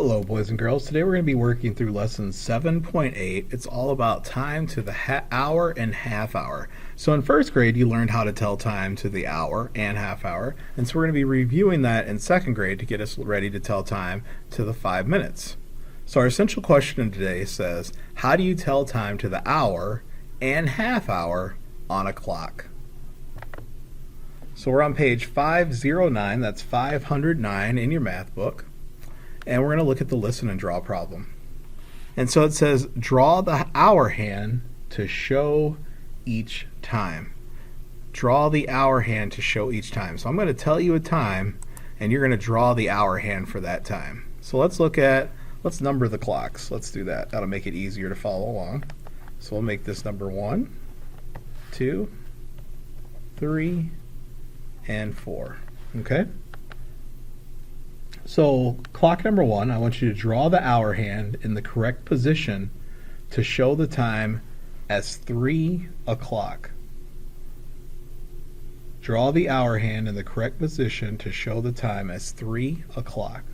Hello, boys and girls. Today we're going to be working through lesson 7.8. It's all about time to the hour and half hour. So in first grade, you learned how to tell time to the hour and half hour. And so we're going to be reviewing that in second grade to get us ready to tell time to the 5 minutes. So our essential question today says, how do you tell time to the hour and half hour on a clock? So we're on page 509, that's 509 in your math book. And we're going to look at the listen and draw problem. And so it says, draw the hour hand to show each time. Draw the hour hand to show each time. So I'm going to tell you a time, and you're going to draw the hour hand for that time. So let's number the clocks. Let's do that. That'll make it easier to follow along. So we'll make this number 1, 2, 3, and 4. Okay? So clock number 1, I want you to draw the hour hand in the correct position to show the time as 3 o'clock. Draw the hour hand in the correct position to show the time as 3 o'clock.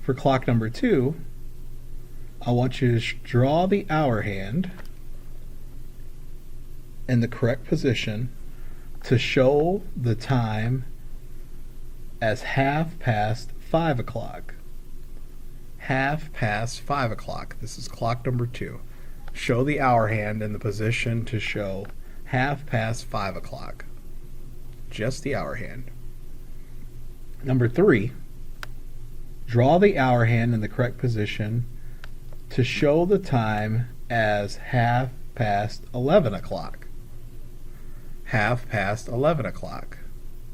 For clock number 2, I want you to draw the hour hand in the correct position to show the time as 5 o'clock. 5 o'clock. This is clock number 2. Show the hour hand in the position to show 5 o'clock. Just the hour hand. Number 3, draw the hour hand in the correct position to show the time as 11 o'clock. 11 o'clock.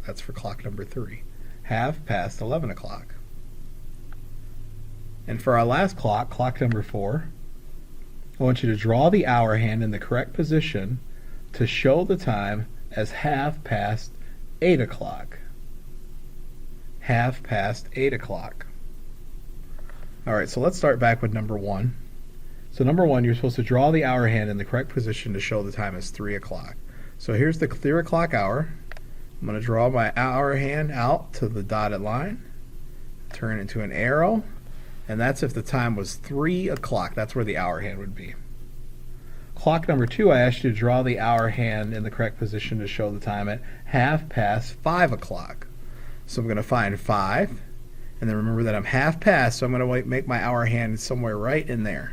That's for clock number 3. 11 o'clock. And for our last clock, clock number 4, I want you to draw the hour hand in the correct position to show the time as 8 o'clock. 8 o'clock. Alright, so let's start back with number 1. So number 1, you're supposed to draw the hour hand in the correct position to show the time as 3 o'clock. So here's the 3 o'clock hour. I'm going to draw my hour hand out to the dotted line, turn it into an arrow, and that's if the time was 3 o'clock. That's where the hour hand would be. Clock number 2, I asked you to draw the hour hand in the correct position to show the time at 5 o'clock. So I'm going to find 5, and then remember that I'm half past, so I'm going to make my hour hand somewhere right in there.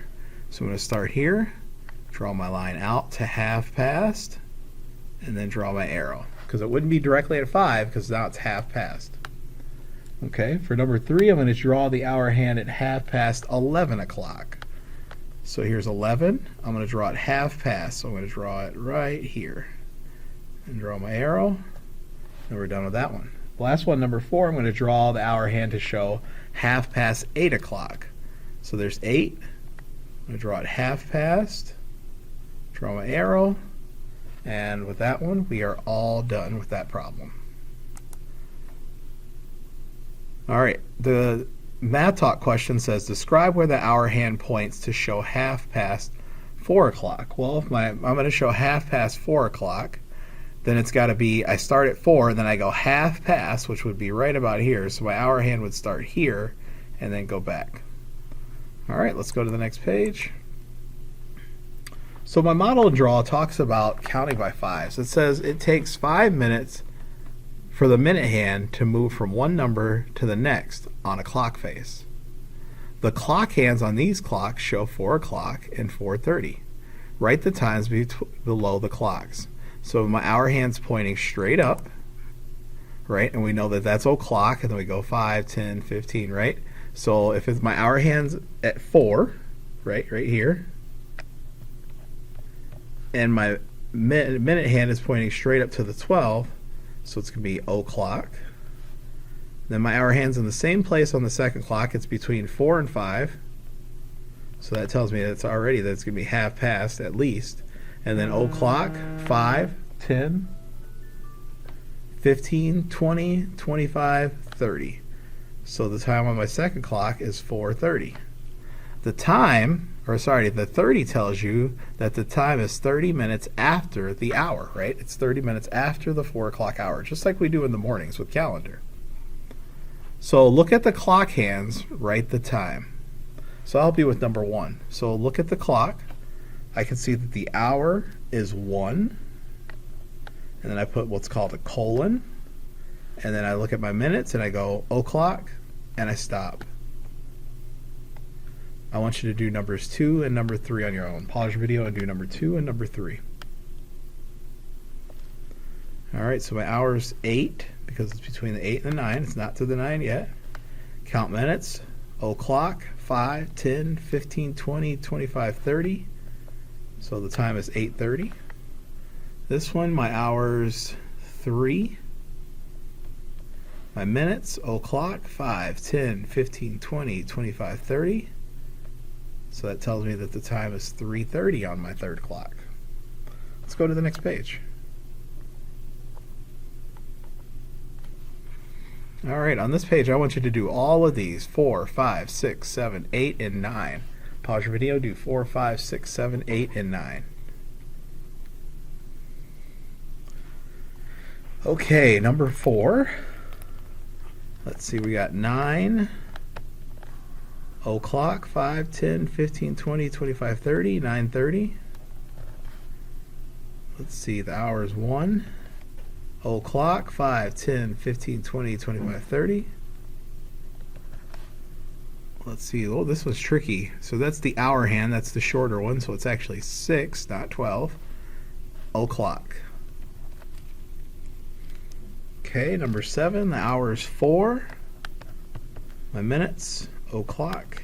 So I'm going to start here, draw my line out to half past, and then draw my arrow. Because it wouldn't be directly at 5 because now it's half past. Okay, for number 3, I'm going to draw the hour hand at 11 o'clock. So here's 11. I'm going to draw it half past. So I'm going to draw it right here. And draw my arrow. And we're done with that one. The last one, number 4, I'm going to draw the hour hand to show 8 o'clock. So there's 8. I'm going to draw it half past. Draw my arrow. And with that one, we are all done with that problem. All right, the Math Talk question says, describe where the hour hand points to show 4 o'clock. Well, if I'm going to show 4 o'clock, then it's got to be, I start at 4, and then I go half past, which would be right about here. So my hour hand would start here and then go back. All right, let's go to the next page. So my model and draw talks about counting by 5s. It says it takes 5 minutes for the minute hand to move from one number to the next on a clock face. The clock hands on these clocks show 4 o'clock and 4:30. Write the times below the clocks. So my hour hand's pointing straight up, right? And we know that that's o'clock, and then we go 5, 10, 15, right? So if it's my hour hand's at 4, right here, and my minute hand is pointing straight up to the 12, so it's going to be o'clock. Then my hour hand's in the same place on the second clock. It's between 4 and 5. So that tells me that it's going to be half past at least. And then o'clock, 5, 10, 15, 20, 25, 30. So the time on my second clock is 4:30. The 30 tells you that the time is 30 minutes after the hour, right? It's 30 minutes after the 4 o'clock hour, just like we do in the mornings with calendar. So look at the clock hands, write the time. So I'll help you with number 1. So look at the clock. I can see that the hour is 1, and then I put what's called a colon, and then I look at my minutes and I go o'clock, and I stop. I want you to do numbers 2 and number 3 on your own. Pause your video and do number 2 and number 3. Alright, so my hour's 8, because it's between the 8 and the 9. It's not to the 9 yet. Count minutes. O'clock, 5, 10, 15, 20, 25, 30. So the time is 8:30. This one, my hour's 3. My minutes, o'clock, 5, 10, 15, 20, 25, 30. So that tells me that the time is 3:30 on my third clock. Let's go to the next page. All right, on this page, I want you to do all of these: 4, 5, 6, 7, 8, and 9. Pause your video, do 4, 5, 6, 7, 8, and 9. Okay, number 4. Let's see, we got 9, o'clock, 5, 10, 15, 20, 25, 30, 9:30. Let's see, the hour is 1. O'clock, 5, 10, 15, 20, 25, 30. Let's see, oh, this was tricky. So that's the hour hand, that's the shorter one, so it's actually 6, not 12. O'clock. Okay, number 7, the hour is 4. My minutes, o'clock.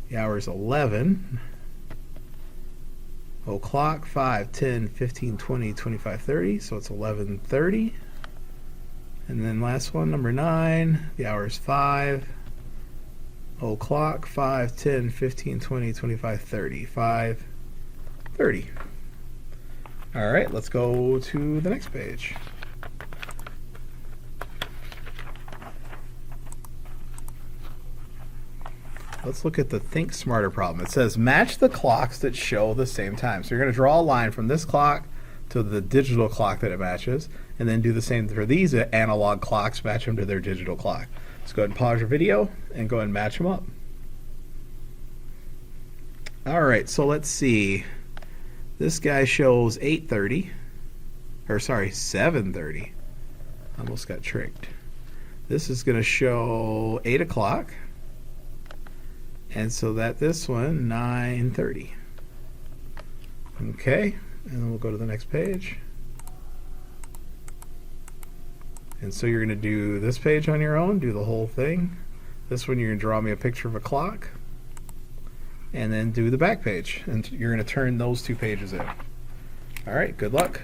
The hour is 11. O'clock, 5, 10, 15, 20, 25, 30, so it's 11:30. And then last one, number 9, the hour is 5. O'clock, 5, 10, 15, 20, 25, 30. 5:30. All right, let's go to the next page. Let's look at the Think Smarter problem. It says match the clocks that show the same time. So you're going to draw a line from this clock to the digital clock that it matches, and then do the same for these analog clocks, match them to their digital clock. Let's go ahead and pause your video and go ahead and match them up. All right, so let's see. This guy shows 8:30, or sorry, 7:30. Almost got tricked. This is going to show 8 o'clock. And so that this one, 9:30. Okay, and then we'll go to the next page. And so you're going to do this page on your own, do the whole thing. This one you're going to draw me a picture of a clock. And then do the back page. And you're going to turn those 2 pages in. All right, good luck.